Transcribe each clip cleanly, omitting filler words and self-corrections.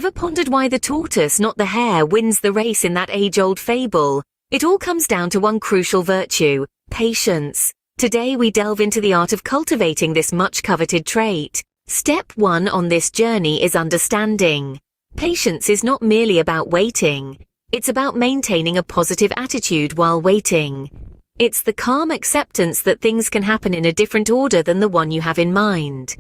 Ever pondered why the tortoise, not the hare, wins the race in that age-old fable? It all comes down to one crucial virtue: patience. Today we delve into the art of cultivating this much-coveted trait. Step 1 on this journey is understanding. Patience is not merely about waiting. It's about maintaining a positive attitude while waiting. It's the calm acceptance that things can happen in a different order than the one you have in mind.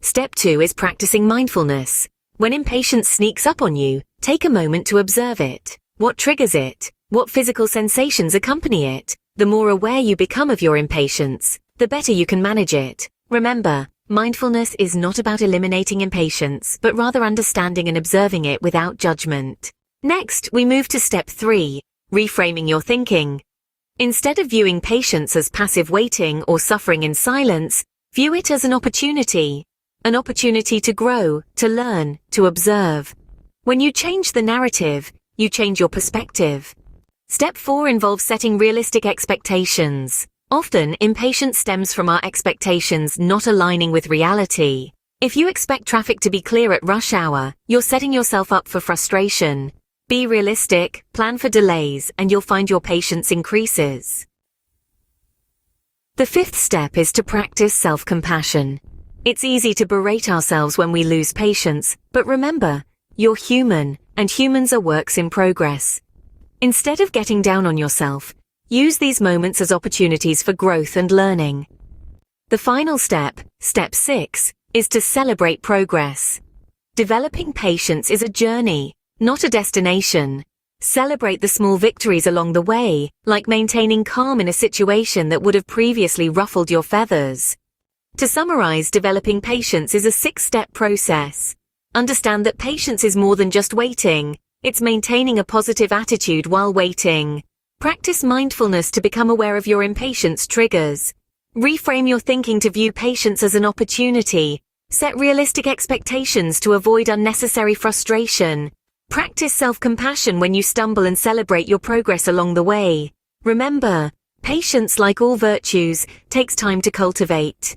Step 2 is practicing mindfulness. When impatience sneaks up on you, take a moment to observe it. What triggers it? What physical sensations accompany it? The more aware you become of your impatience, the better you can manage it. Remember, mindfulness is not about eliminating impatience, but rather understanding and observing it without judgment. Next, we move to step 3, reframing your thinking. Instead of viewing patience as passive waiting or suffering in silence, view it as an opportunity to grow, to learn, to observe. When you change the narrative, you change your perspective. Step 4 involves setting realistic expectations. Often, impatience stems from our expectations not aligning with reality. If you expect traffic to be clear at rush hour, you're setting yourself up for frustration. Be realistic, plan for delays, and you'll find your patience increases. The 5th step is to practice self-compassion. It's easy to berate ourselves when we lose patience, but remember, you're human, and humans are works in progress. Instead of getting down on yourself, use these moments as opportunities for growth and learning. The final step, step 6, is to celebrate progress. Developing patience is a journey, not a destination. Celebrate the small victories along the way, like maintaining calm in a situation that would have previously ruffled your feathers. To summarize, developing patience is a 6-step process. Understand that patience is more than just waiting. It's maintaining a positive attitude while waiting. Practice mindfulness to become aware of your impatience triggers. Reframe your thinking to view patience as an opportunity. Set realistic expectations to avoid unnecessary frustration. Practice self-compassion when you stumble and celebrate your progress along the way. Remember, patience, like all virtues, takes time to cultivate.